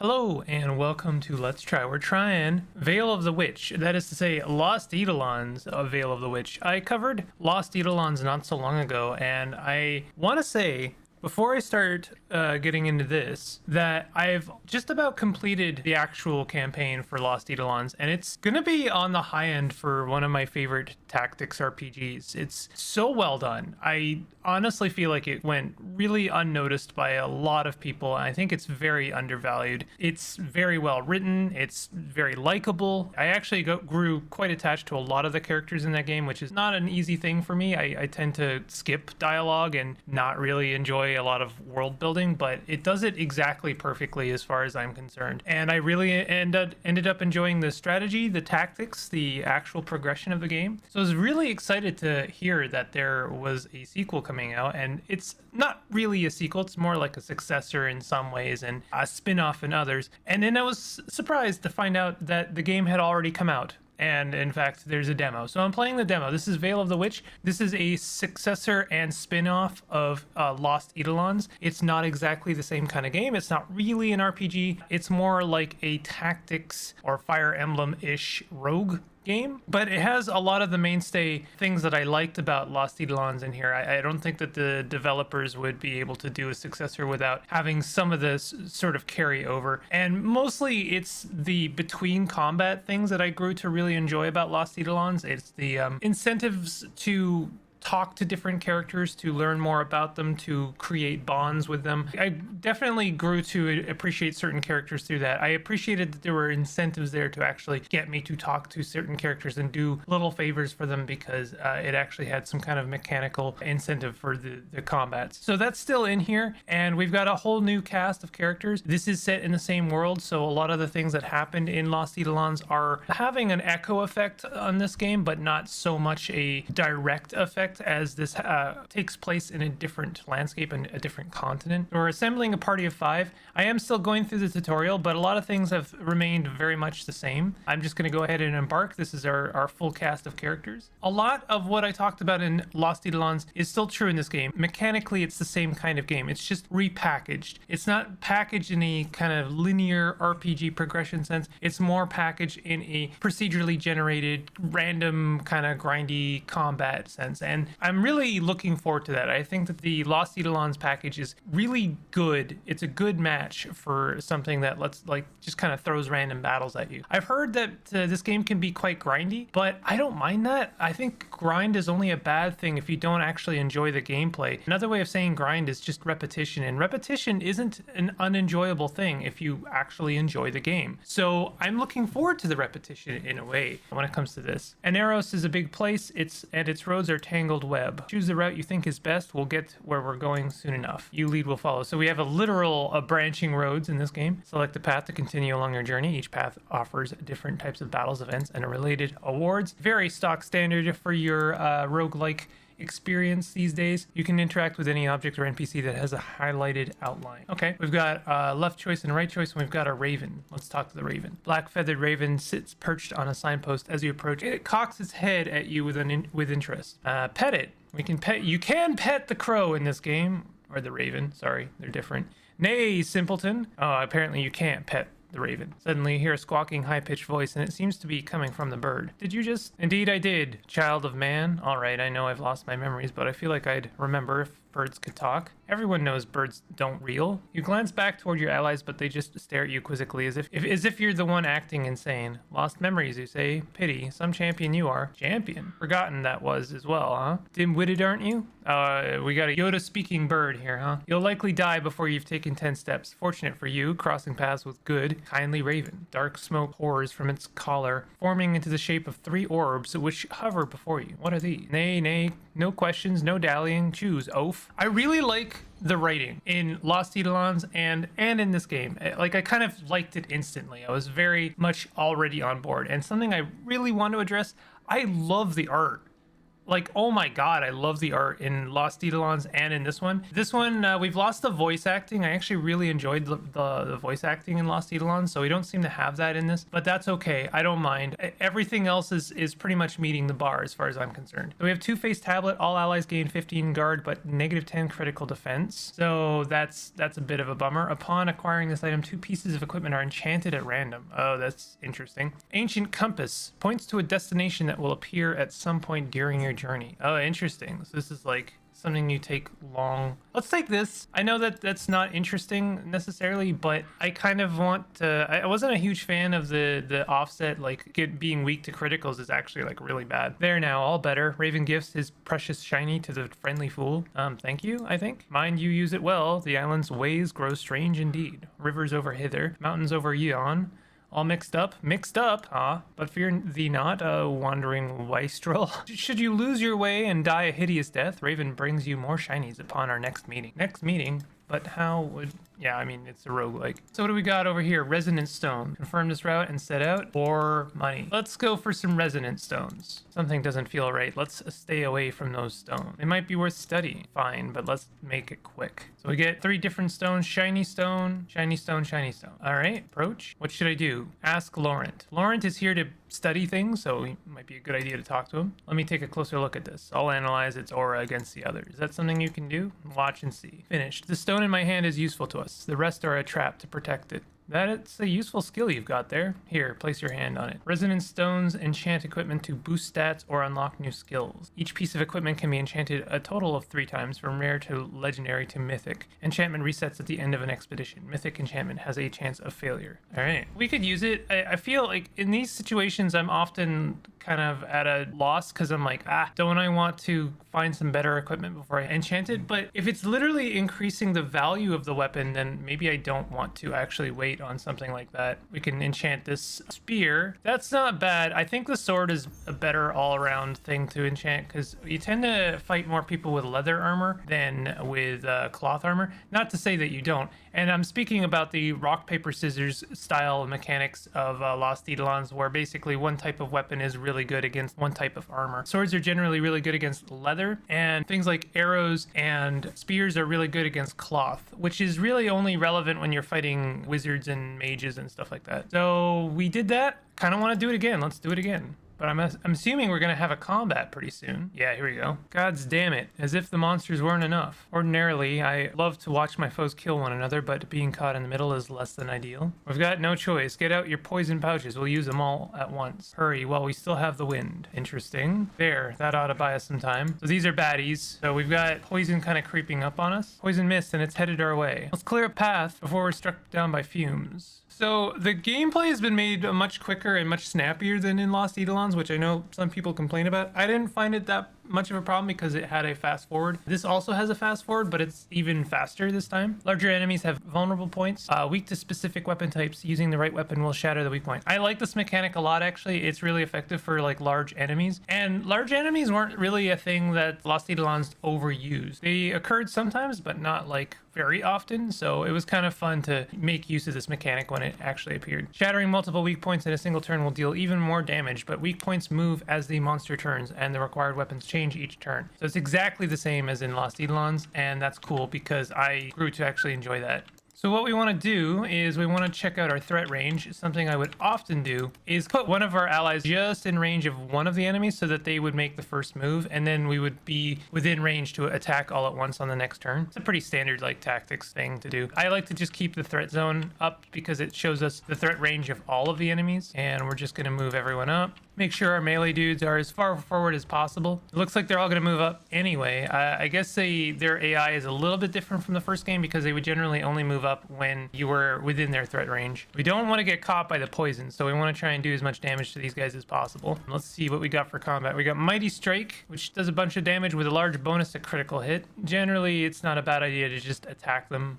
Hello and welcome to Let's Try. We're trying Veil of the Witch, that is to say Lost Eidolons of Veil of the Witch. I covered Lost Eidolons not so long ago, and I want to say before I start getting into this that I've just about completed the actual campaign for Lost Eidolons, and it's gonna be on the high end for one of my favorite tactics RPGs. It's so well done. I honestly feel like it went really unnoticed by a lot of people. I think it's very undervalued. It's very well written. It's very likable. I actually grew quite attached to a lot of the characters in that game, which is not an easy thing for me. I tend to skip dialogue and not really enjoy a lot of world building, but it does it exactly perfectly as far as I'm concerned. And I really ended up enjoying the strategy, the tactics, the actual progression of the game. So I was really excited to hear that there was a sequel coming out, and it's not really a sequel, it's more like a successor in some ways and a spin-off in others. And then I was surprised to find out that the game had already come out. And in fact, there's a demo. So I'm playing the demo. This is Veil of the Witch. This is a successor and spin-off of Lost Eidolons. It's not exactly the same kind of game. It's not really an RPG. It's more like a tactics or Fire Emblem-ish rogue game, but it has a lot of the mainstay things that I liked about Lost Eidolons in here. I don't think that the developers would be able to do a successor without having some of this sort of carry over. And mostly it's the between combat things that I grew to really enjoy about Lost Eidolons. It's the incentives to talk to different characters, to learn more about them, to create bonds with them. I definitely grew to appreciate certain characters through that. I appreciated that there were incentives there to actually get me to talk to certain characters and do little favors for them, because it actually had some kind of mechanical incentive for the combats. So that's still in here, and we've got a whole new cast of characters. This is set in the same world, so a lot of the things that happened in Lost Eidolons are having an echo effect on this game, but not so much a direct effect, as this takes place in a different landscape and a different continent. We're assembling a party of 5. I am still going through the tutorial, but a lot of things have remained very much the same. I'm just going to go ahead and embark. This is our full cast of characters. A lot of what I talked about in Lost Eidolons is still true in this game. Mechanically, it's the same kind of game. It's just repackaged. It's not packaged in a kind of linear RPG progression sense. It's more packaged in a procedurally generated, random kind of grindy combat sense. And I'm really looking forward to that. I think that the Lost Eidolons package is really good. It's a good match for something that just kind of throws random battles at you. I've heard that this game can be quite grindy, but I don't mind that. I think grind is only a bad thing if you don't actually enjoy the gameplay. Another way of saying grind is just repetition, and repetition isn't an unenjoyable thing if you actually enjoy the game. So I'm looking forward to the repetition in a way when it comes to this. Aneros is a big place, and its roads are tangled web. Choose the route you think is best. We'll get where we're going soon enough. You lead, will follow. So we have a literal branching roads in this game. Select the path to continue along your journey. Each path offers different types of battles, events, and related awards. Very stock standard for your roguelike experience these days. You can interact with any object or NPC that has a highlighted outline. Okay, we've got left choice and right choice, and we've got a raven. Let's talk to the raven. Black feathered raven sits perched on a signpost. As you approach, it cocks its head at you with interest. Pet it. You can pet the crow in this game, or the raven. Sorry, they're different. Nay, simpleton. Oh, apparently you can't pet the raven. Suddenly you hear a squawking, high-pitched voice, and it seems to be coming from the bird. Did you just? Indeed I did, child of man. All right, I know I've lost my memories, but I feel like I'd remember if birds could talk. Everyone knows birds don't reel. You glance back toward your allies, but they just stare at you quizzically, as if you're the one acting insane. Lost memories, you say. Pity. Some champion you are. Champion. Forgotten that was as well, huh? Dim-witted, aren't you? We got a Yoda-speaking bird here, huh? You'll likely die before you've taken 10 steps. Fortunate for you, crossing paths with good, kindly raven. Dark smoke pours from its collar, forming into the shape of 3 orbs which hover before you. What are these? Nay, no questions, no dallying. Choose, oaf. I really like the writing in Lost Eidolons and in this game. I kind of liked it instantly. I was very much already on board. And something I really want to address, I love the art Like, oh my god, I love the art in Lost Eidolons and in this one. This one, we've lost the voice acting. I actually really enjoyed the voice acting in Lost Eidolons, so we don't seem to have that in this, but that's okay. I don't mind. Everything else is pretty much meeting the bar as far as I'm concerned. So we have two-faced tablet. All allies gain 15 guard, but -10 critical defense. So that's a bit of a bummer. Upon acquiring this item, 2 pieces of equipment are enchanted at random. Oh, that's interesting. Ancient compass points to a destination that will appear at some point during your journey. Oh, interesting. So this is like something you take long. Let's take this. I know that that's not interesting necessarily, but I kind of want to. I wasn't a huge fan of the offset, like being weak to criticals is actually like really bad. There now, all better. Raven gifts his precious shiny to the friendly fool. Thank you, I think. Mind you use it well. The island's ways grow strange indeed. Rivers over hither, mountains over yon. All mixed up, but fear thee not, wandering wastrel. Should you lose your way and die a hideous death, Raven brings you more shinies upon our next meeting. Next meeting? But how would... Yeah, I mean, it's a roguelike. So what do we got over here? Resonance stone. Confirm this route and set out, or money. Let's go for some resonance stones. Something doesn't feel right. Let's stay away from those stones. They might be worth studying. Fine, but let's make it quick. So we get 3 different stones. Shiny stone, shiny stone, shiny stone. All right, approach. What should I do? Ask Laurent. Laurent is here to study things, so it might be a good idea to talk to him. Let me take a closer look at this. I'll analyze its aura against the others. Is that something you can do? Watch and see. Finished. The stone in my hand is useful to us. The rest are a trap to protect it. That's a useful skill you've got there. Here, place your hand on it. Resonance stones enchant equipment to boost stats or unlock new skills. Each piece of equipment can be enchanted a total of 3 times, from rare to legendary to mythic. Enchantment resets at the end of an expedition. Mythic enchantment has a chance of failure. All right, we could use it. I feel like in these situations, I'm often kind of at a loss because I'm like, don't I want to find some better equipment before I enchant it? But if it's literally increasing the value of the weapon, then maybe I don't want to actually wait on something like that. We can enchant this spear. That's not bad. I think the sword is a better all-around thing to enchant because you tend to fight more people with leather armor than with cloth armor. Not to say that you don't. And I'm speaking about the rock, paper, scissors style mechanics of Lost Eidolons, where basically one type of weapon is really good against one type of armor. Swords are generally really good against leather, and things like arrows and spears are really good against cloth, which is really only relevant when you're fighting wizards and mages and stuff like that. So we did that. Kind of want to do it again. Let's do it again. But I'm assuming we're going to have a combat pretty soon. Yeah, here we go. Gods damn it. As if the monsters weren't enough. Ordinarily, I love to watch my foes kill one another, but being caught in the middle is less than ideal. We've got no choice. Get out your poison pouches. We'll use them all at once. Hurry while we still have the wind. Interesting. There, that ought to buy us some time. So these are baddies. So we've got poison kind of creeping up on us. Poison mist, and it's headed our way. Let's clear a path before we're struck down by fumes. So the gameplay has been made much quicker and much snappier than in Lost Eidolons, which I know some people complain about. I didn't find it that much of a problem because it had a fast forward. This also has a fast forward, but it's even faster this time. Larger enemies have vulnerable points. Weak to specific weapon types. Using the right weapon will shatter the weak point. I like this mechanic a lot, actually. It's really effective for like large enemies. And large enemies weren't really a thing that Lost Eidolons overused. They occurred sometimes, but not like very often, so it was kind of fun to make use of this mechanic when it actually appeared. Shattering multiple weak points in a single turn will deal even more damage, but weak points move as the monster turns, and the required weapons change each turn. So it's exactly the same as in Lost Eidolons, and that's cool because I grew to actually enjoy that. So what we want to do is we want to check out our threat range. Something I would often do is put one of our allies just in range of one of the enemies so that they would make the first move, and then we would be within range to attack all at once on the next turn. It's a pretty standard like tactics thing to do. I like to just keep the threat zone up because it shows us the threat range of all of the enemies, and we're just going to move everyone up. Make sure our melee dudes are as far forward as possible. It looks like they're all going to move up anyway. I guess their AI is a little bit different from the first game because they would generally only move up when you were within their threat range. We don't want to get caught by the poison, so we want to try and do as much damage to these guys as possible. Let's see what we got for combat. We got Mighty Strike, which does a bunch of damage with a large bonus to critical hit. Generally, it's not a bad idea to just attack them.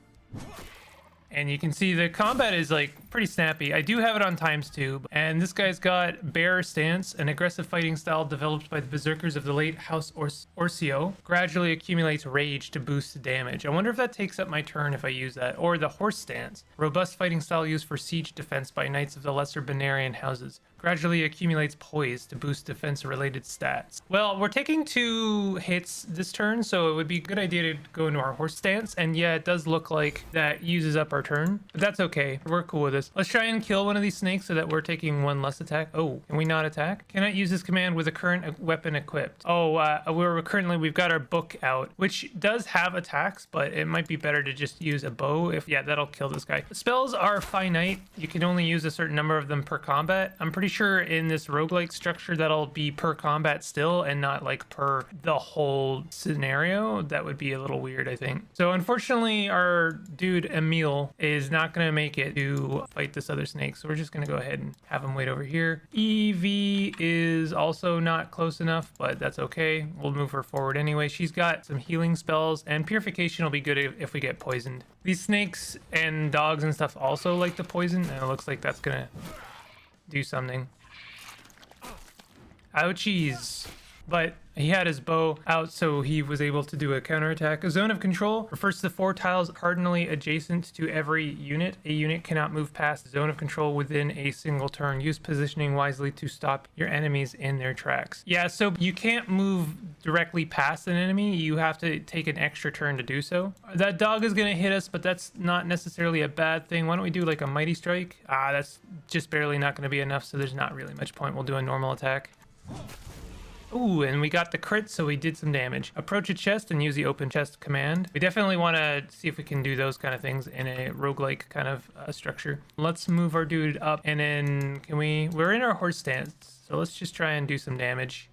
And you can see the combat is like pretty snappy. I do have it on ×2, and this guy's got Bear Stance, an aggressive fighting style developed by the berserkers of the late House Orsio. Gradually accumulates rage to boost damage. I wonder if that takes up my turn if I use that. Or the Horse Stance, robust fighting style used for siege defense by knights of the lesser Benarian houses. Gradually accumulates poise to boost defense-related stats. Well, we're taking 2 hits this turn, so it would be a good idea to go into our Horse Stance. And yeah, it does look like that uses up our turn, but that's okay. We're cool with this. Let's try and kill one of these snakes so that we're taking 1 less attack. Oh, can we not attack? Cannot use this command with a current weapon equipped. Oh, we've got our book out, which does have attacks, but it might be better to just use a bow. Yeah, that'll kill this guy. Spells are finite. You can only use a certain number of them per combat. I'm pretty sure in this roguelike structure that'll be per combat still and not like per the whole scenario. That would be a little weird, I think. So unfortunately our dude Emil is not going to make it to fight this other snake, so we're just going to go ahead and have him wait over here. Evie is also not close enough, but that's okay. We'll move her forward anyway. She's got some healing spells, and purification will be good if we get poisoned. These snakes and dogs and stuff also like the poison, and it looks like that's gonna do something. Ouchies. But he had his bow out, so he was able to do a counterattack. A zone of control refers to the 4 tiles cardinally adjacent to every unit. A unit cannot move past the zone of control within a single turn. Use positioning wisely to stop your enemies in their tracks. Yeah, so you can't move directly past an enemy. You have to take an extra turn to do so. That dog is going to hit us, but that's not necessarily a bad thing. Why don't we do like a mighty strike? That's just barely not going to be enough, so there's not really much point. We'll do a normal attack. Ooh, and we got the crit, so we did some damage. Approach a chest and use the open chest command. We definitely want to see if we can do those kind of things in a roguelike kind of structure. Let's move our dude up, and then we're in our horse stance, so let's just try and do some damage.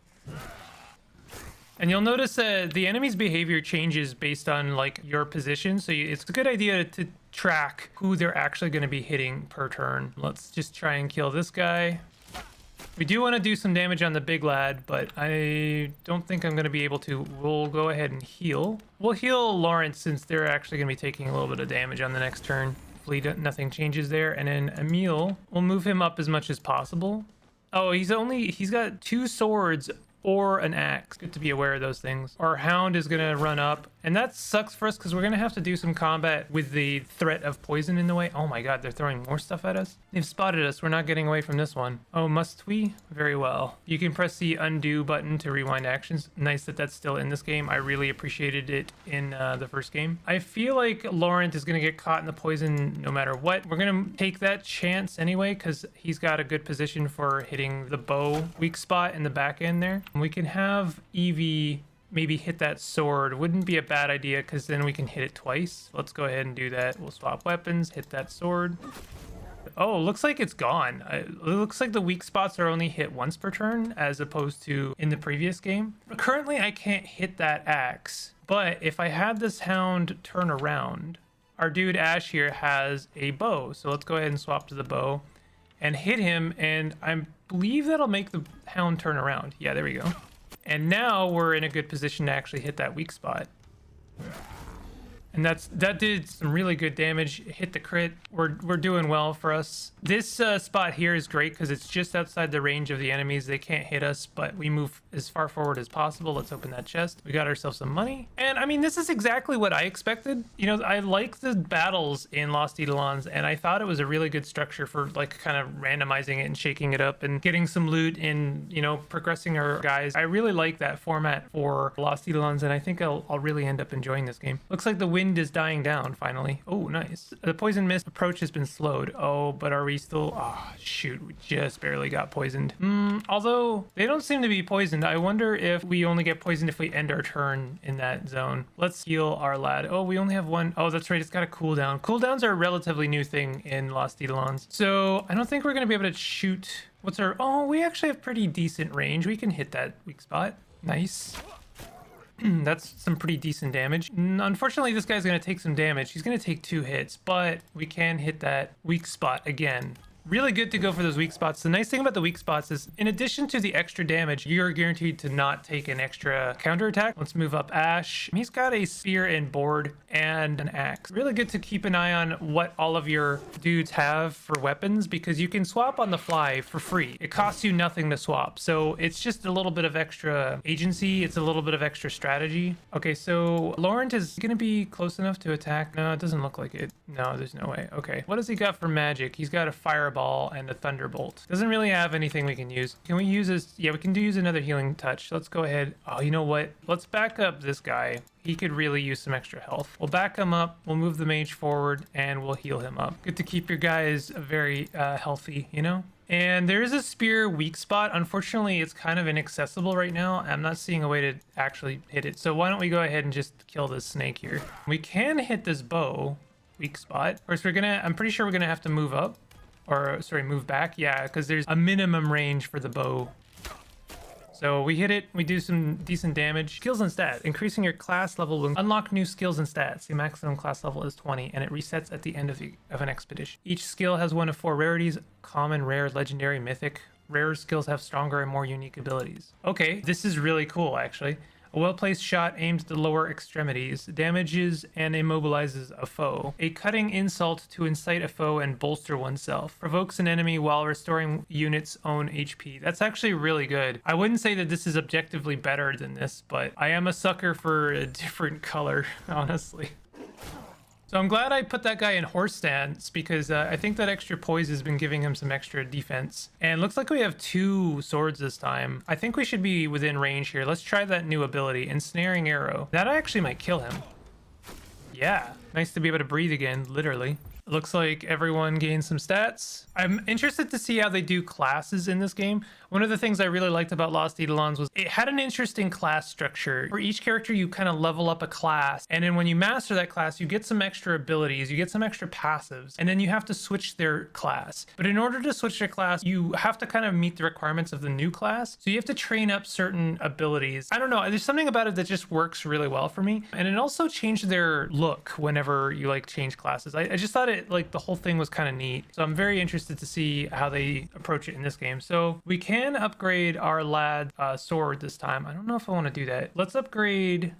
And you'll notice that the enemy's behavior changes based on like your position, so it's a good idea to track who they're actually going to be hitting per turn. Let's just try and kill this guy. We do want to do some damage on the big lad, but I don't think I'm going to be able to. We'll go ahead and heal. We'll heal Lawrence since they're actually going to be taking a little bit of damage on the next turn. Hopefully nothing changes there. And then Emil, we'll move him up as much as possible. Oh, he's got 2 swords or an axe. Good to be aware of those things. Our hound is going to run up, and that sucks for us because we're going to have to do some combat with the threat of poison in the way. Oh my god, they're throwing more stuff at us. They've spotted us. We're not getting away from this one. Oh, must we? Very well. You can press the undo button to rewind actions. Nice that that's still in this game. I really appreciated it in the first game. I feel like Laurent is going to get caught in the poison no matter what. We're going to take that chance anyway because he's got a good position for hitting the bow weak spot in the back end there. We can have Evie maybe hit that sword. Wouldn't be a bad idea because then we can hit it twice. Let's go ahead and do that. We'll swap weapons, hit that sword. Oh, looks like it's gone. It looks like the weak spots are only hit once per turn as opposed to in the previous game. Currently, I can't hit that axe, but if I had this hound turn around, our dude Ash here has a bow. So let's go ahead and swap to the bow and hit him, and I believe that'll make the hound turn around. Yeah, there we go. And now we're in a good position to actually hit that weak spot. And that did some really good damage. Hit the crit. We're doing well for us. This spot here is great because it's just outside the range of the enemies. They can't hit us, but we move as far forward as possible. Let's open that chest. We got ourselves some money. And I mean, this is exactly what I expected. You know, I like the battles in Lost Eidolons, and I thought it was a really good structure for like kind of randomizing it and shaking it up and getting some loot and, you know, progressing our guys. I really like that format for Lost Eidolons, and I think I'll really end up enjoying this game. Looks like the wind is dying down finally. Oh, nice. The poison mist approach has been slowed. Oh, but are we still... Oh, shoot. We just barely got poisoned. Although they don't seem to be poisoned. I wonder if we only get poisoned if we end our turn in that zone. Let's heal our lad. Oh, we only have one. Oh, that's right. It's got a cooldown. Cooldowns are a relatively new thing in Lost Eidolons. So I don't think we're going to be able to shoot... What's our... Oh, we actually have pretty decent range. We can hit that weak spot. Nice. That's some pretty decent damage. Unfortunately, this guy's going to take some damage. He's going to take 2 hits, but we can hit that weak spot again Really good to go for those weak spots. The nice thing about the weak spots is in addition to the extra damage, you're guaranteed to not take an extra counterattack. Let's move up Ash. He's got a spear and board and an axe. Really good to keep an eye on what all of your dudes have for weapons because you can swap on the fly for free. It costs you nothing to swap. So it's just a little bit of extra agency. It's a little bit of extra strategy. Okay, so Laurent is going to be close enough to attack. No, it doesn't look like it. No, there's no way. Okay, what does he got for magic? He's got a fireball and a thunderbolt. Doesn't really have anything we can use. Can we use this? Yeah, we can use another healing touch. Let's go ahead. Oh, you know what? Let's back up this guy. He could really use some extra health. We'll back him up. We'll move the mage forward and we'll heal him up. Good to keep your guys very healthy, you know? And there is a spear weak spot. Unfortunately, it's kind of inaccessible right now. I'm not seeing a way to actually hit it. So why don't we go ahead and just kill this snake here? We can hit this bow weak spot. Of course, I'm pretty sure we're gonna have to move up. Or, sorry, move back. Yeah, because there's a minimum range for the bow. So we hit it, we do some decent damage. Skills and stats. Increasing your class level will unlock new skills and stats. The maximum class level is 20, and it resets at the end of an expedition. Each skill has one of 4 rarities: common, rare, legendary, mythic. Rarer skills have stronger and more unique abilities. Okay, this is really cool, actually. A well-placed shot aims at the lower extremities, damages and immobilizes a foe. A cutting insult to incite a foe and bolster oneself. Provokes an enemy while restoring unit's own HP. That's actually really good. I wouldn't say that this is objectively better than this, but I am a sucker for a different color, honestly. So I'm glad I put that guy in horse stance because I think that extra poise has been giving him some extra defense. And looks like we have 2 swords this time. I think we should be within range here. Let's try that new ability, Ensnaring Arrow. That actually might kill him. Yeah, nice to be able to breathe again, literally. Looks like everyone gained some stats. I'm interested to see how they do classes in this game. One of the things I really liked about Lost Eidolons was it had an interesting class structure. For each character, you kind of level up a class. And then when you master that class, you get some extra abilities, you get some extra passives, and then you have to switch their class. But in order to switch their class, you have to kind of meet the requirements of the new class. So you have to train up certain abilities. I don't know, there's something about it that just works really well for me. And it also changed their look whenever you like change classes. I just thought it, like, the whole thing was kind of neat. So I'm very interested to see how they approach it in this game. So we can upgrade our lad sword this time. I don't know if I want to do that. Let's upgrade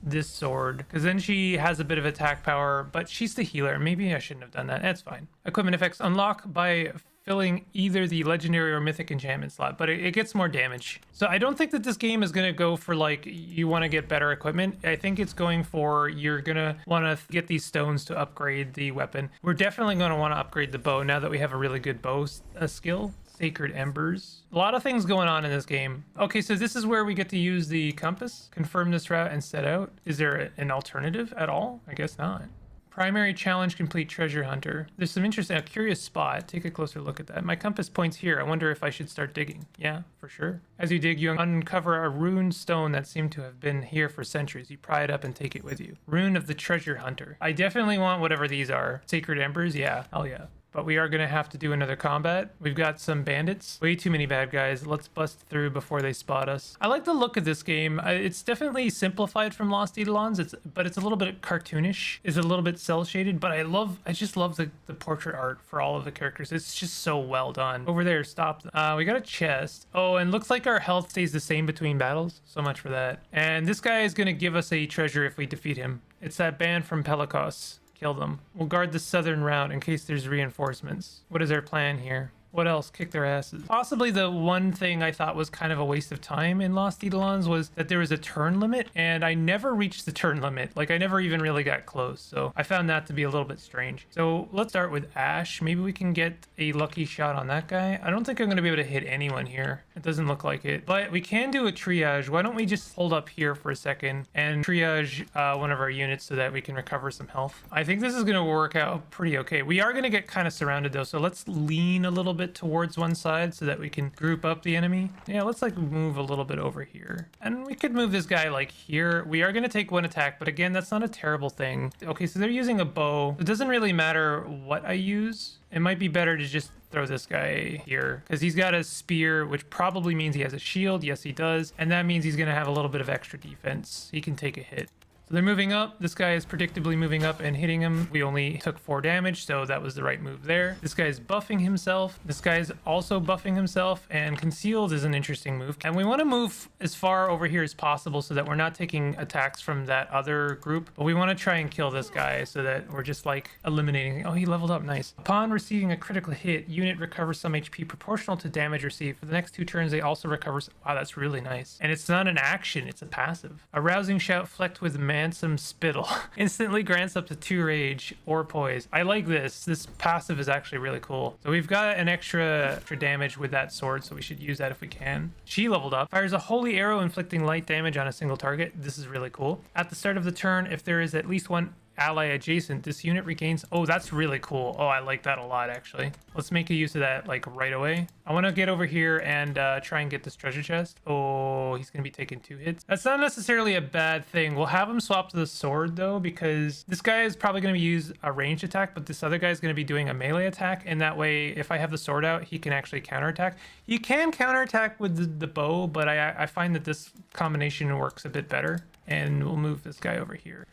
this sword because then she has a bit of attack power, but she's the healer. Maybe I shouldn't have done that. That's fine. Equipment effects unlock by filling either the legendary or mythic enchantment slot, but it gets more damage. So I don't think that this game is going to go for like you want to get better equipment. I think it's going for you're going to want to get these stones to upgrade the weapon. We're definitely going to want to upgrade the bow now that we have a really good bow skill. Sacred Embers. A lot of things going on in this game. Okay, so this is where we get to use the compass. Confirm this route and set out. Is there an alternative at all? I guess not. Primary challenge complete, treasure hunter. There's some interesting, a curious spot. Take a closer look at that. My compass points here. I wonder if I should start digging. Yeah, for sure. As you dig, you uncover a runed stone that seemed to have been here for centuries. You pry it up and take it with you. Rune of the treasure hunter. I definitely want whatever these are. Sacred Embers? Yeah, hell yeah. But we are going to have to do another combat. We've got some bandits. Way too many bad guys. Let's bust through before they spot us. I like the look of this game. It's definitely simplified from Lost Eidolons, but it's a little bit cartoonish. It's a little bit cel shaded, but I just love the portrait art for all of the characters. It's just so well done. Over there, stop. We got a chest. Oh, and looks like our health stays the same between battles. So much for that. And this guy is going to give us a treasure if we defeat him. It's that band from Perilous. Kill them. We'll guard the southern route in case there's reinforcements. What is our plan here? What else? Kick their asses. Possibly the one thing I thought was kind of a waste of time in Lost Eidolons was that there was a turn limit, and I never reached the turn limit. Like, I never even really got close, so I found that to be a little bit strange. So let's start with Ash. Maybe we can get a lucky shot on that guy. I don't think I'm going to be able to hit anyone here. It doesn't look like it, but we can do a triage. Why don't we just hold up here for a second and triage one of our units so that we can recover some health? I think this is going to work out pretty okay. We are going to get kind of surrounded though, so let's lean a little bit towards one side so that we can group up the enemy. Yeah, let's like move a little bit over here, and we could move this guy like here. We are going to take one attack, but again, that's not a terrible thing. Okay, so they're using a bow. It doesn't really matter what I use. It might be better to just throw this guy here because he's got a spear, which probably means he has a shield. Yes, he does. And that means he's going to have a little bit of extra defense. He can take a hit. So they're moving up. This guy is predictably moving up and hitting him. We only took 4 damage, so that was the right move there. This guy is buffing himself. This guy is also buffing himself, and concealed is an interesting move. And we want to move as far over here as possible so that we're not taking attacks from that other group, but we want to try and kill this guy so that we're just like eliminating. Oh, he leveled up. Nice. Upon receiving a critical hit, unit recovers some HP proportional to damage received. For the next 2 turns, they also recover. Wow, that's really nice. And it's not an action, it's a passive. A rousing shout flecked with Mansome Spittle instantly grants up to 2 rage or poise. I like this. This passive is actually really cool. So we've got an extra damage with that sword, so we should use that if we can. She leveled up. Fires a holy arrow inflicting light damage on a single target. This is really cool. At the start of the turn, if there is at least one ally adjacent, this unit regains. Oh, that's really cool. Oh, I like that a lot, actually. Let's make a use of that like right away. I want to get over here and try and get this treasure chest. Oh, he's gonna be taking 2 hits. That's not necessarily a bad thing. We'll have him swap to the sword though, because this guy is probably gonna use a ranged attack, but this other guy is gonna be doing a melee attack, and that way if I have the sword out, he can actually counterattack. You can counterattack with the bow, but I find that this combination works a bit better. And we'll move this guy over here.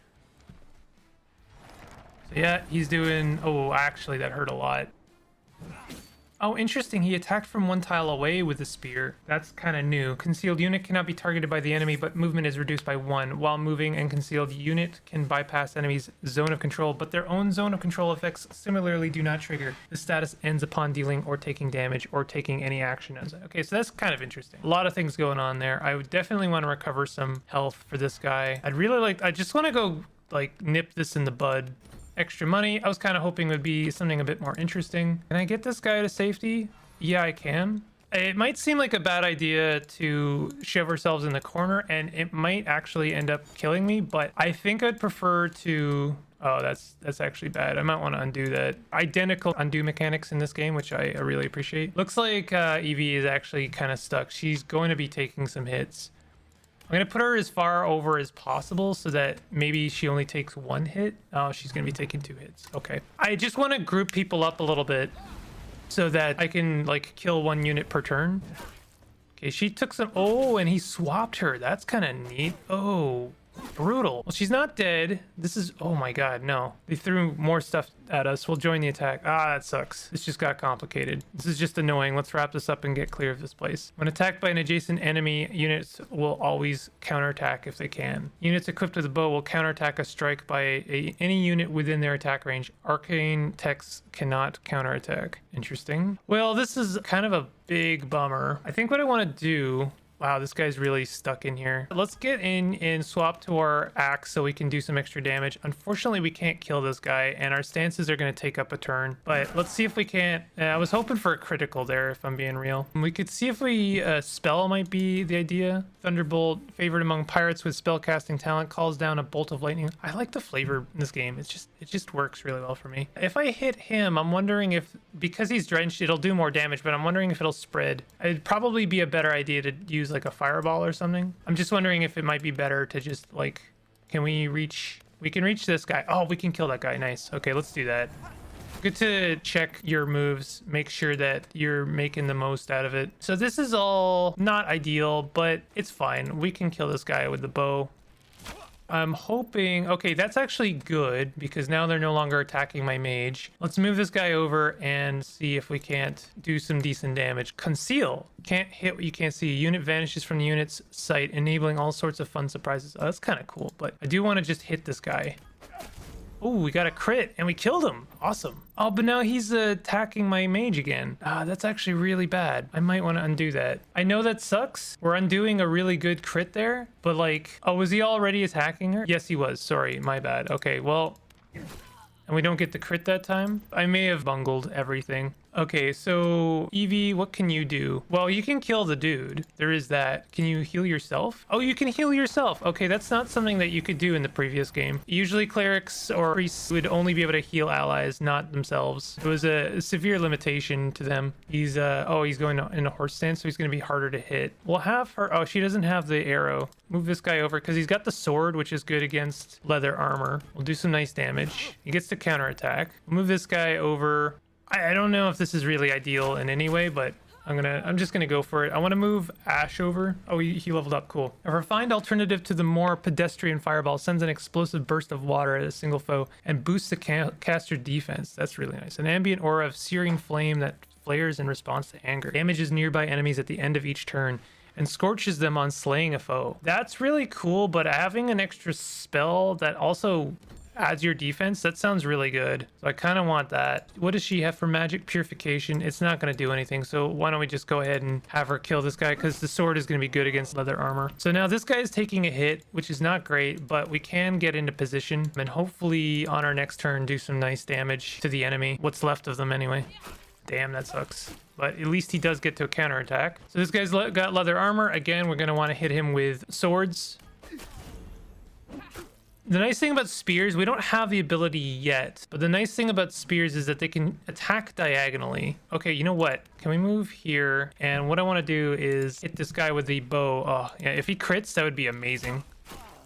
Yeah, he's doing... Oh, actually, that hurt a lot. Oh, interesting. He attacked from 1 tile away with the spear. That's kind of new. Concealed unit cannot be targeted by the enemy, but movement is reduced by 1. While moving, and concealed unit can bypass enemy's zone of control, but their own zone of control effects similarly do not trigger. The status ends upon dealing or taking damage or taking any action as it. Okay, so that's kind of interesting. A lot of things going on there. I would definitely want to recover some health for this guy. I'd really like... I just want to go, like, nip this in the bud. Extra money. I was kind of hoping would be something a bit more interesting. Can I get this guy to safety? Yeah, I can. It might seem like a bad idea to shove ourselves in the corner, and it might actually end up killing me, but I think I'd prefer to... Oh, that's actually bad. I might want to undo that. Identical undo mechanics in this game, which I really appreciate. Looks like Evie is actually kind of stuck. She's going to be taking some hits. I'm going to put her as far over as possible so that maybe she only takes 1 hit. Oh, she's going to be taking 2 hits. Okay. I just want to group people up a little bit so that I can, like, kill 1 unit per turn. Okay, she took some... Oh, and he swapped her. That's kind of neat. Oh, brutal. Well, she's not dead. This is... Oh, my God, no. They threw more stuff at us. We'll join the attack. Ah, that sucks. This just got complicated. This is just annoying. Let's wrap this up and get clear of this place. When attacked by an adjacent enemy, units will always counterattack if they can. Units equipped with a bow will counterattack a strike by any unit within their attack range. Arcane texts cannot counterattack. Interesting. Well, this is kind of a big bummer. I think what I want to do... Wow, this guy's really stuck in here. Let's get in and swap to our axe so we can do some extra damage. Unfortunately, we can't kill this guy, and our stances are going to take up a turn. But let's see if we can't... I was hoping for a critical there, if I'm being real. We could see if we... spell might be the idea. Thunderbolt, favored among pirates with spellcasting talent, calls down a bolt of lightning. I like the flavor in this game. It just works really well for me. If I hit him, I'm wondering if... Because he's drenched, it'll do more damage, but I'm wondering if it'll spread. It'd probably be a better idea to use like a fireball or something. I'm just wondering if it might be better to just like... Can we reach... We can reach this guy. Oh, we can kill that guy. Nice. Okay, let's do that. Good to check your moves, make sure that you're making the most out of it. So this is all not ideal, but it's fine. We can kill this guy with the bow. I'm hoping... Okay, that's actually good because now they're no longer attacking my mage. Let's move this guy over and see if we can't do some decent damage. Conceal. Can't hit what you can't see. Unit vanishes from the unit's sight, enabling all sorts of fun surprises. Oh, that's kind of cool, but I do want to just hit this guy. Oh, we got a crit and we killed him. Awesome. Oh, but now he's attacking my mage again. Ah, that's actually really bad. I might want to undo that. I know that sucks. We're undoing a really good crit there, but like, oh, was he already attacking her? Yes, he was. Sorry, my bad. Okay, well, and we don't get the crit that time. I may have bungled everything. Okay, so Evie, what can you do? Well, you can kill the dude. There is that. Can you heal yourself? Oh, you can heal yourself. Okay, that's not something that you could do in the previous game. Usually clerics or priests would only be able to heal allies, not themselves. It was a severe limitation to them. He's he's going in a horse stance, so he's going to be harder to hit. We'll have her... Oh, she doesn't have the arrow. Move this guy over because he's got the sword, which is good against leather armor. We'll do some nice damage. He gets to counterattack. We'll move this guy over... I don't know if this is really ideal in any way, but I'm just gonna go for it. I want to move Ash over. Oh, he leveled up. Cool. A refined alternative to the more pedestrian fireball sends an explosive burst of water at a single foe and boosts the caster defense. That's really nice. An ambient aura of searing flame that flares in response to anger. Damages nearby enemies at the end of each turn and scorches them on slaying a foe. That's really cool, but having an extra spell that also adds your defense, that sounds really good. So I kind of want that. What does she have for magic purification? It's not going to do anything, so why don't we just go ahead and have her kill this guy, because the sword is going to be good against leather armor. So now this guy is taking a hit, which is not great, but we can get into position and hopefully on our next turn do some nice damage to the enemy, what's left of them anyway. Damn, that sucks. But at least he does get to a counterattack. So this guy's got leather armor. Again, we're going to want to hit him with swords. The nice thing about spears, we don't have the ability yet, but the nice thing about spears is that they can attack diagonally. Okay, you know what? Can we move here? And what I want to do is hit this guy with the bow. Oh, yeah, if he crits, that would be amazing.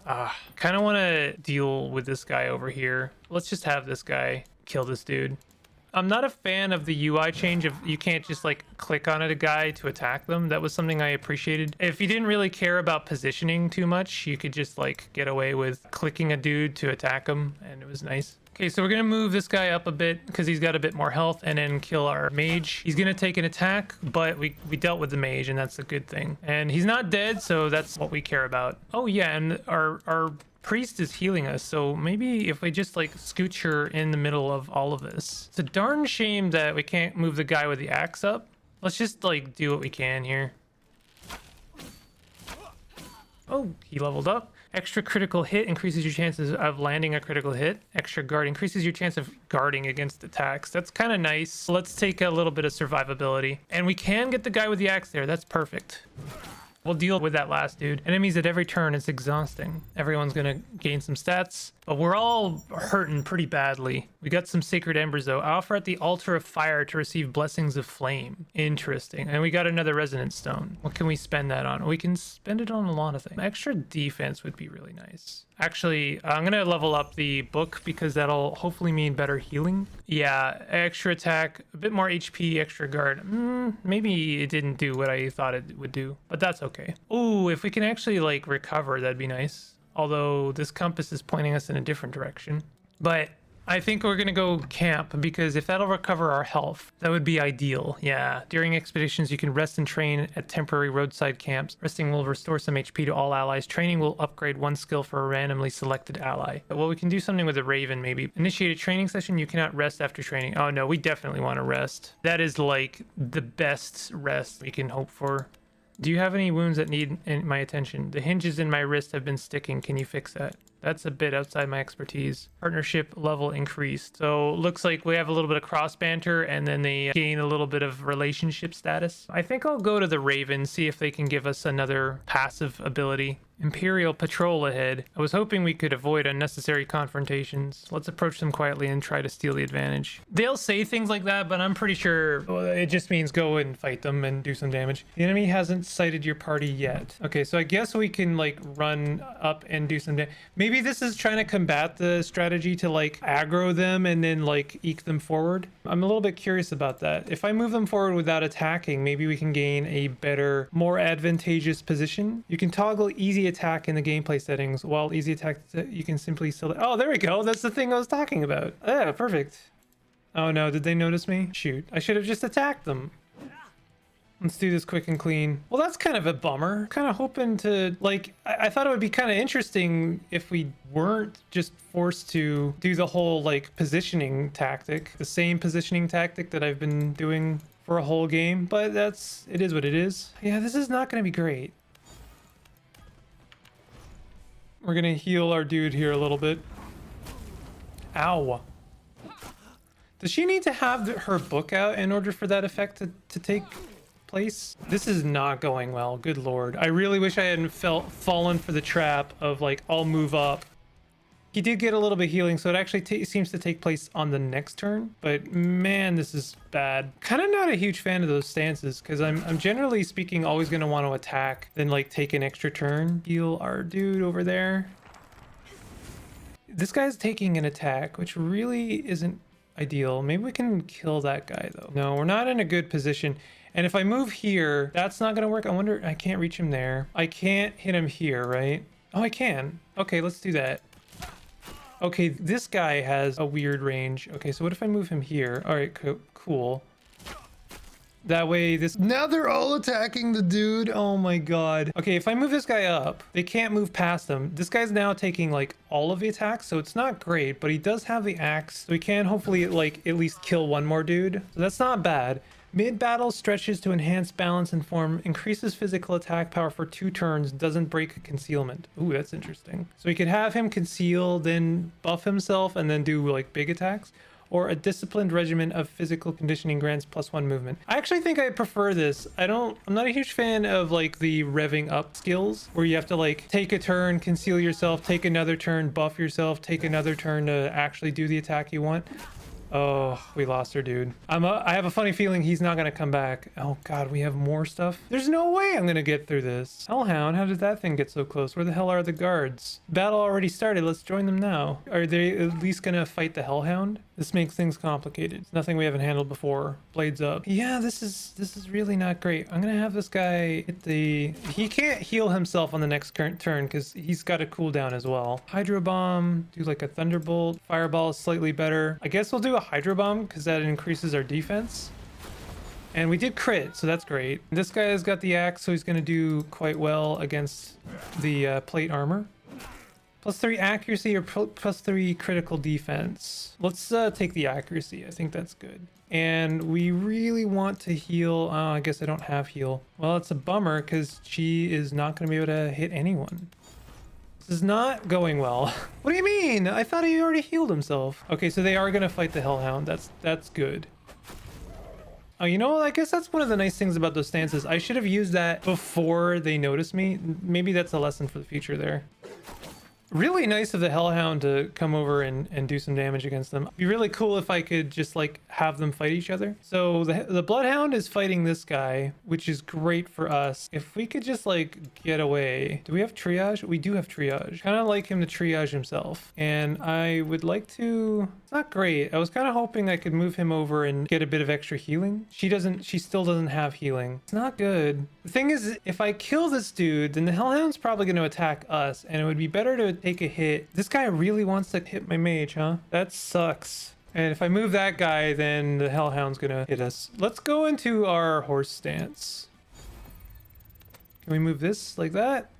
Kind of want to deal with this guy over here. Let's just have this guy kill this dude. I'm not a fan of the UI change of you can't just like click on a guy to attack them. That was something I appreciated. If you didn't really care about positioning too much, you could just like get away with clicking a dude to attack him, and it was nice. Okay, so we're gonna move this guy up a bit because he's got a bit more health, and then kill our mage. He's gonna take an attack, but we dealt with the mage, and that's a good thing. And he's not dead, so that's what we care about. Oh yeah, and our priest is healing us, so maybe if we just like scooch her in the middle of all of this. It's a darn shame that we can't move the guy with the axe up. Let's just like do what we can here. Oh, he leveled up. Extra critical hit increases your chances of landing a critical hit. Extra guard increases your chance of guarding against attacks. That's kind of nice. Let's take a little bit of survivability, and we can get the guy with the axe there. That's perfect. We'll deal with that last dude. Enemies at every turn, it's exhausting. Everyone's gonna gain some stats, but we're all hurting pretty badly. We got some sacred embers though. I offer at the altar of fire to receive blessings of flame. Interesting. And we got another resonance stone. What can we spend that on? We can spend it on a lot of things. Extra defense would be really nice. Actually, I'm gonna level up the book because that'll hopefully mean better healing. Yeah, extra attack, a bit more HP, extra guard. Maybe it didn't do what I thought it would do, but that's okay. Ooh, if we can actually like recover, that'd be nice. Although this compass is pointing us in a different direction. But I think we're gonna go camp, because if that'll recover our health, that would be ideal. Yeah, during expeditions you can rest and train at temporary roadside camps. Resting will restore some HP to all allies. Training will upgrade one skill for a randomly selected ally. Well, we can do something with a raven maybe. Initiate a training session. You cannot rest after training. Oh no, we definitely want to rest. That is like the best rest we can hope for. Do you have any wounds that need my attention? The hinges in my wrist have been sticking. Can you fix that? That's a bit outside my expertise. Partnership level increased. So looks like we have a little bit of cross banter, and then they gain a little bit of relationship status. I think I'll go to the Raven, see if they can give us another passive ability. Imperial patrol ahead. I was hoping we could avoid unnecessary confrontations. Let's approach them quietly and try to steal the advantage. They'll say things like that, but I'm pretty sure it just means go and fight them and do some damage. The enemy hasn't sighted your party yet. Okay, so I guess we can like run up and do some damage. Maybe this is trying to combat the strategy to like aggro them and then like eke them forward. I'm a little bit curious about that. If I move them forward without attacking, maybe we can gain a better, more advantageous position. You can toggle easy attack in the gameplay settings, while easy attack you can simply select. Oh, there we go. That's the thing I was talking about. Yeah, perfect. Oh no, did they notice me? Shoot, I should have just attacked them. Let's do this quick and clean. Well, that's kind of a bummer. Kind of hoping to like, I thought it would be kind of interesting if we weren't just forced to do the whole like positioning tactic, the same positioning tactic that I've been doing for a whole game, but it is what it is. Yeah, this is not going to be great. We're gonna heal our dude here a little bit. Ow. Does she need to have her book out in order for that effect to take place? This is not going well. Good lord. I really wish I hadn't fallen for the trap of like, I'll move up. He did get a little bit healing, so it actually seems to take place on the next turn. But man, this is bad. Kind of not a huge fan of those stances, because I'm generally speaking always going to want to attack, then like take an extra turn. Heal our dude over there. This guy's taking an attack, which really isn't ideal. Maybe we can kill that guy though. No, we're not in a good position. And if I move here, that's not gonna work. I wonder, I can't reach him there. I can't hit him here, right? Oh, I can. Okay, let's do that. Okay, this guy has a weird range. Okay, so what if I move him here? All right, cool. That way this... Now they're all attacking the dude. Oh my god. Okay, if I move this guy up, they can't move past him. This guy's now taking like all of the attacks, so it's not great, but he does have the axe. So we can hopefully like at least kill one more dude. So that's not bad. Mid-battle stretches to enhance balance and form, increases physical attack power for 2 turns, doesn't break concealment. Ooh, that's interesting. So we could have him conceal, then buff himself, and then do like big attacks. Or a disciplined regimen of physical conditioning grants +1 movement. I actually think I prefer this. I'm not a huge fan of like the revving up skills where you have to like take a turn, conceal yourself, take another turn, buff yourself, take another turn to actually do the attack you want. Oh, we lost our dude. I have a funny feeling he's not gonna come back. Oh god, we have more stuff. There's no way I'm gonna get through this. Hellhound, how did that thing get so close? Where the hell are the guards? Battle already started. Let's join them now. Are they at least gonna fight the Hellhound? This makes things complicated. It's nothing we haven't handled before. Blades up. Yeah, this is really not great. I'm gonna have this guy hit the... He can't heal himself on the next current turn because he's got a cooldown as well. Hydro Bomb, do like a Thunderbolt. Fireball is slightly better. I guess we'll do a Hydro Bomb because that increases our defense. And we did crit, so that's great. This guy has got the axe, so he's gonna do quite well against the plate armor. +3 accuracy or +3 critical defense. Let's take the accuracy. I think that's good. And we really want to heal. Oh, I guess I don't have heal. Well, it's a bummer because she is not going to be able to hit anyone. This is not going well. What do you mean? I thought he already healed himself. Okay, so they are going to fight the Hellhound. That's good. Oh, you know, I guess that's one of the nice things about those stances. I should have used that before they noticed me. Maybe that's a lesson for the future there. Really nice of the Hellhound to come over and do some damage against them. It'd be really cool if I could just like have them fight each other. So the Bloodhound is fighting this guy, which is great for us. If we could just like get away. Do we have triage? We do have triage. Kind of like him to triage himself. And I would like to... It's not great. I was kind of hoping I could move him over and get a bit of extra healing. She still doesn't have healing. It's not good. The thing is, if I kill this dude, then the Hellhound's probably going to attack us, and it would be better to take a hit. This guy really wants to hit my mage, huh? That sucks. And if I move that guy, then the Hellhound's going to hit us. Let's go into our horse stance. Can we move this like that?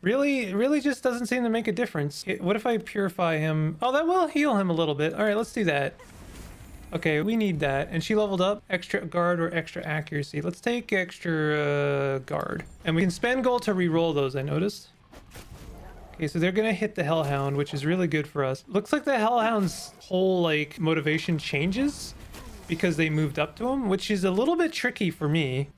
Really, it really just doesn't seem to make a difference. What if I purify him? Oh, that will heal him a little bit. All right, let's do that. Okay, we need that. And she leveled up extra guard or extra accuracy. Let's take extra guard. And we can spend gold to re-roll those, I noticed. Okay, so they're gonna hit the Hellhound, which is really good for us. Looks like the Hellhound's whole like motivation changes because they moved up to him, which is a little bit tricky for me.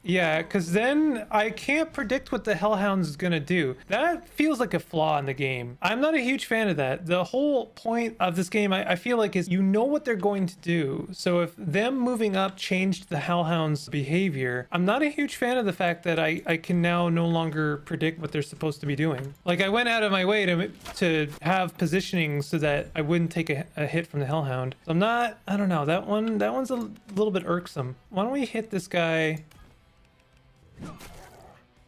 Yeah, because then I can't predict what the Hellhound's gonna do. That feels like a flaw in the game. I'm not a huge fan of that. The whole point of this game, I feel like, is you know what they're going to do. So if them moving up changed the Hellhound's behavior, I'm not a huge fan of the fact that I can now no longer predict what they're supposed to be doing. Like, I went out of my way to have positioning so that I wouldn't take a hit from the Hellhound. So I don't know, that one's a little bit irksome. Why don't we hit this guy?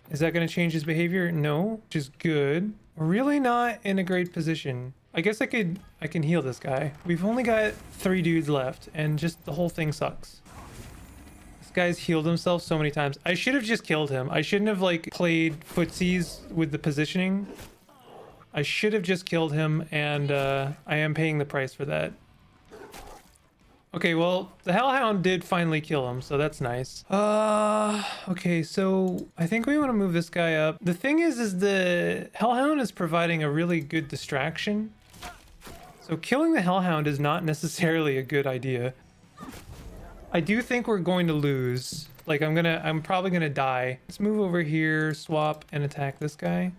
Is that going to change his behavior? No, which is good. We're really not in a great position. I guess I can heal this guy. We've only got 3 dudes left, and just the whole thing sucks. This guy's healed himself so many times. I should have just killed him. I shouldn't have like played footsies with the positioning. I should have just killed him, and I am paying the price for that. Okay, well, the Hellhound did finally kill him, so that's nice. Okay, so I think we want to move this guy up. The thing is the Hellhound is providing a really good distraction. So killing the Hellhound is not necessarily a good idea. I do think we're going to lose. Like, I'm probably gonna die. Let's move over here, swap, and attack this guy.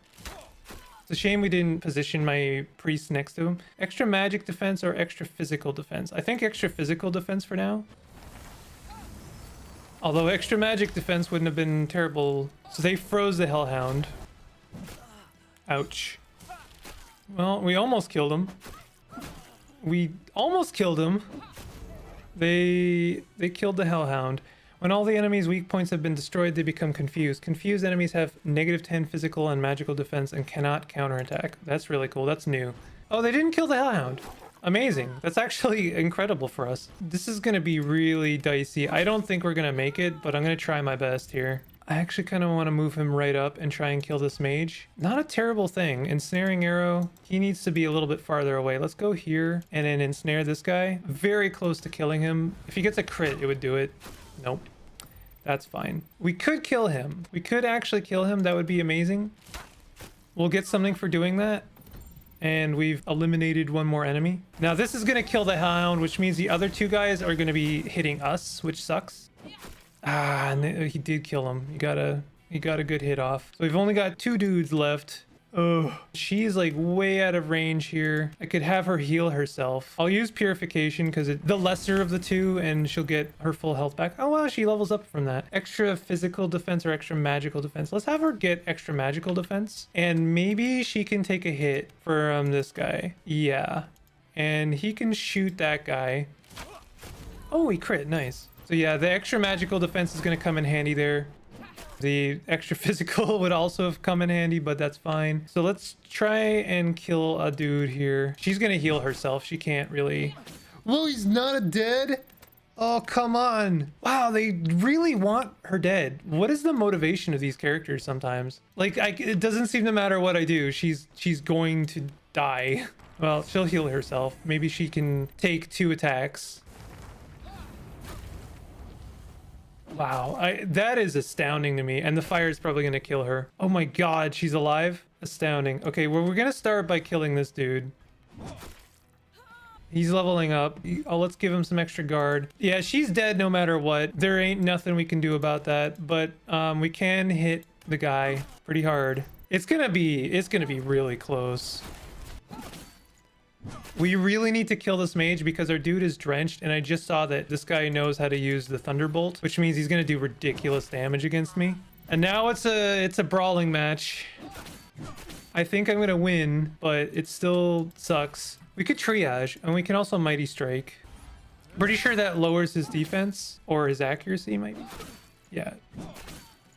It's a shame we didn't position my priest next to him. Extra magic defense or extra physical defense? I think extra physical defense for now. Although extra magic defense wouldn't have been terrible. So they froze the Hellhound. Ouch. Well, we almost killed him. We almost killed him. They killed the Hellhound. When all the enemies' weak points have been destroyed, they become confused. Confused enemies have -10 physical and magical defense and cannot counterattack. That's really cool. That's new. Oh, they didn't kill the Hellhound. Amazing. That's actually incredible for us. This is going to be really dicey. I don't think we're going to make it, but I'm going to try my best here. I actually kind of want to move him right up and try and kill this mage. Not a terrible thing. Ensnaring arrow, he needs to be a little bit farther away. Let's go here and then ensnare this guy. Very close to killing him. If he gets a crit, it would do it. Nope. That's fine. We could kill him. We could actually kill him. That would be amazing. We'll get something for doing that. And we've eliminated one more enemy. Now this is going to kill the Hound, which means the other two guys are going to be hitting us, which sucks. Ah, and he did kill him. He got a good hit off. So we've only got 2 dudes left. Oh, she's like way out of range here. I could have her heal herself. I'll use purification because it's the lesser of the two and she'll get her full health back. Oh wow, she levels up from that. Extra physical defense or extra magical defense. Let's have her get extra magical defense and maybe she can take a hit from this guy. Yeah, and he can shoot that guy. Oh, he crit. Nice. So yeah, the extra magical defense is going to come in handy there. The extra physical would also have come in handy, but that's fine. So let's try and kill a dude here. She's going to heal herself. She can't really... Whoa, he's not dead? Oh, come on. Wow, they really want her dead. What is the motivation of these characters sometimes? Like, it doesn't seem to matter what I do. She's going to die. Well, she'll heal herself. Maybe she can take 2 attacks. Wow, that is astounding to me. And the fire is probably going to kill her. Oh my god, she's alive? Astounding. Okay, well, we're going to start by killing this dude. He's leveling up. Oh, let's give him some extra guard. Yeah, she's dead no matter what. There ain't nothing we can do about that. But we can hit the guy pretty hard. It's gonna be really close. We really need to kill this mage because our dude is drenched, and I just saw that this guy knows how to use the thunderbolt, which means he's gonna do ridiculous damage against me. And now it's a brawling match. I think I'm gonna win, but it still sucks. We could triage, and we can also mighty strike. Pretty sure that lowers his defense or his accuracy, maybe. Yeah,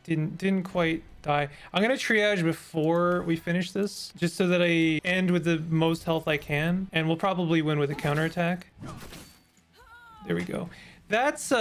didn't quite die. I'm gonna triage before we finish this, just so that I end with the most health I can, and we'll probably win with a counterattack. There we go. That's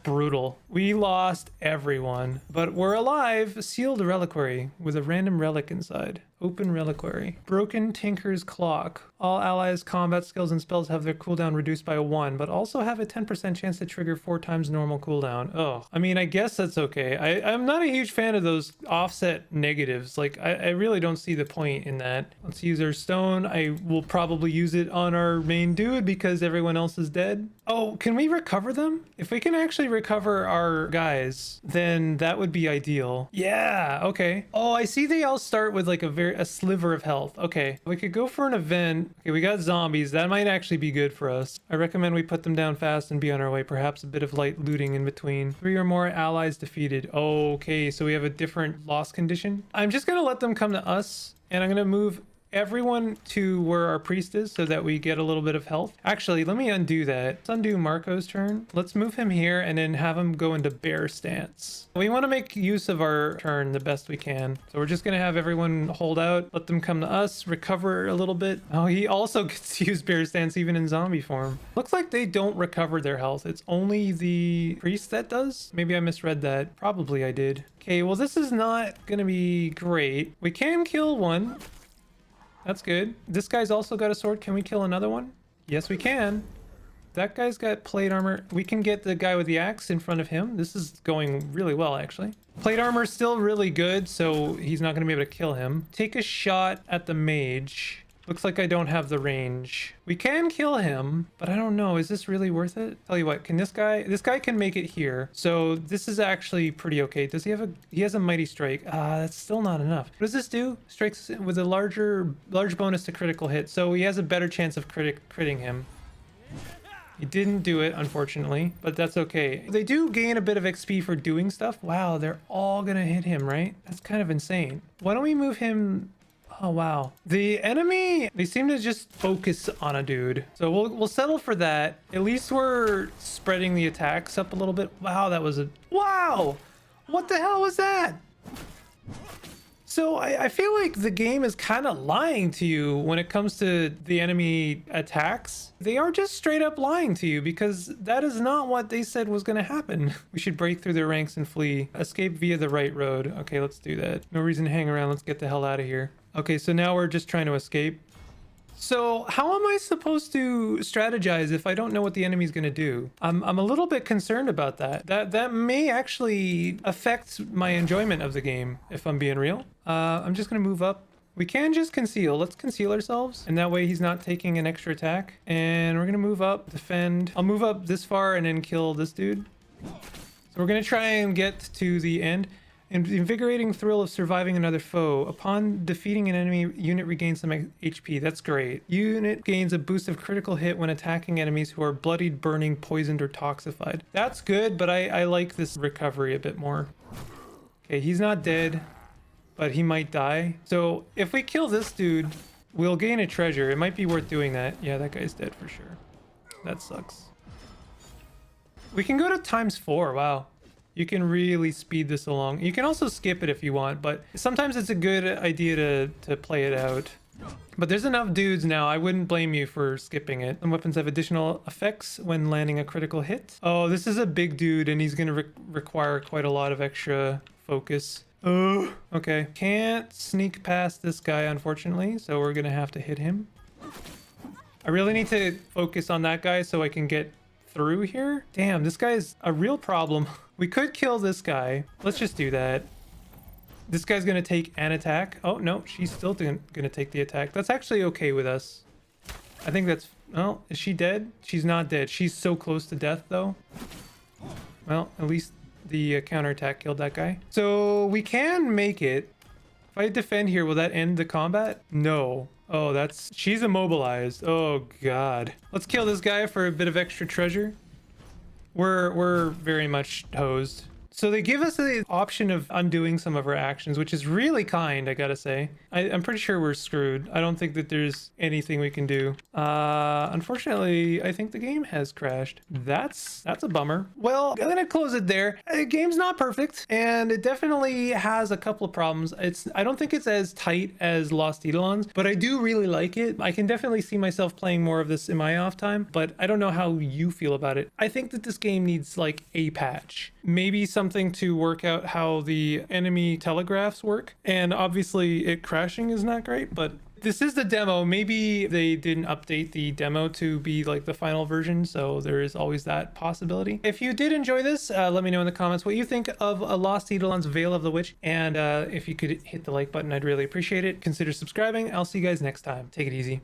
brutal. We lost everyone, but we're alive. Sealed reliquary with a random relic inside. Open reliquary. Broken Tinker's Clock. All allies' combat skills and spells have their cooldown reduced by 1, but also have a 10% chance to trigger 4 times normal cooldown. Oh, I mean, I guess that's okay. I'm not a huge fan of those offset negatives. Like, I really don't see the point in that. Let's use our stone. I will probably use it on our main dude because everyone else is dead. Oh, can we recover them? If we can actually recover our guys, then that would be ideal. Yeah, okay. Oh, I see they all start with like a sliver of health. Okay, we could go for an event. Okay, we got zombies. That might actually be good for us. I recommend we put them down fast and be on our way. Perhaps a bit of light looting in between. 3 or more allies defeated. Okay, so we have a different loss condition. I'm just gonna let them come to us, and I'm gonna move everyone to where our priest is so that we get a little bit of health. Actually, let me undo that. Let's undo Marco's turn. Let's move him here and then have him go into bear stance. We want to make use of our turn the best we can. So we're just going to have everyone hold out, let them come to us, recover a little bit. Oh, he also gets to use bear stance even in zombie form. Looks like they don't recover their health. It's only the priest that does. Maybe I misread that. Probably I did. Okay, well, this is not going to be great. We can kill one. That's good. This guy's also got a sword. Can we kill another one? Yes, we can. That guy's got plate armor. We can get the guy with the axe in front of him. This is going really well, actually. Plate armor is still really good, so he's not going to be able to kill him. Take a shot at the mage. Looks like I don't have the range. We can kill him, but I don't know. Is this really worth it? Tell you what, can this guy can make it here. So this is actually pretty okay. Does he have he has a mighty strike. That's still not enough. What does this do? Strikes with a large bonus to critical hit. So he has a better chance of critting him. He didn't do it, unfortunately, but that's okay. They do gain a bit of XP for doing stuff. Wow, they're all gonna hit him, right? That's kind of insane. Why don't we move him? Oh wow. The enemy, they seem to just focus on a dude. So we'll settle for that. At least we're spreading the attacks up a little bit. Wow, that was a wow. What the hell was that? So I feel like the game is kind of lying to you when it comes to the enemy attacks. They are just straight up lying to you because that is not what they said was going to happen. We should break through their ranks and flee. Escape via the right road. Okay, let's do that. No reason to hang around. Let's get the hell out of here. Okay, so now we're just trying to escape. So how am I supposed to strategize if I don't know what the enemy's going to do? I'm a little bit concerned about that. That may actually affect my enjoyment of the game, if I'm being real. I'm just going to move up. We can just conceal. Let's conceal ourselves. And that way he's not taking an extra attack. And we're going to move up, defend. I'll move up this far and then kill this dude. So we're going to try and get to the end. And the invigorating thrill of surviving another foe. Upon defeating an enemy, unit regains some HP. That's great. Unit gains a boost of critical hit when attacking enemies who are bloodied, burning, poisoned, or toxified. That's good, but I like this recovery a bit more. Okay, he's not dead, but he might die. So if we kill this dude, we'll gain a treasure. It might be worth doing that. Yeah, that guy's dead for sure. That sucks. We can go to ×4. Wow. You can really speed this along. You can also skip it if you want, but sometimes it's a good idea to play it out. But there's enough dudes now. I wouldn't blame you for skipping it. Some weapons have additional effects when landing a critical hit. Oh, this is a big dude and he's going to require quite a lot of extra focus. Oh, okay. Can't sneak past this guy, unfortunately, so we're going to have to hit him. I really need to focus on that guy so I can get through here. Damn, this guy's a real problem. We could kill this guy. Let's just do that. This guy's gonna take an attack. Oh no, she's still gonna take the attack. That's actually okay with us. I think that's... Oh, is she dead? She's not dead. She's so close to death though. Well, at least the counterattack killed that guy. So we can make it. If I defend here, will that end the combat? No. Oh, that's... She's immobilized. Oh god. Let's kill this guy for a bit of extra treasure. We're very much hosed. So they give us the option of undoing some of our actions, which is really kind, I gotta say. I'm pretty sure we're screwed. I don't think that there's anything we can do. Unfortunately, I think the game has crashed. That's a bummer. Well, I'm gonna close it there. The game's not perfect, and it definitely has a couple of problems. I don't think it's as tight as Lost Eidolons, but I do really like it. I can definitely see myself playing more of this in my off time, but I don't know how you feel about it. I think that this game needs like a patch. Maybe something to work out how the enemy telegraphs work. And obviously it crashing is not great, but this is the demo. Maybe they didn't update the demo to be like the final version, so there is always that possibility. If you did enjoy this, let me know in the comments what you think of Lost Eidolons Veil of the Witch, and if you could hit the like button, I'd really appreciate it. Consider subscribing. I'll see you guys next time. Take it easy.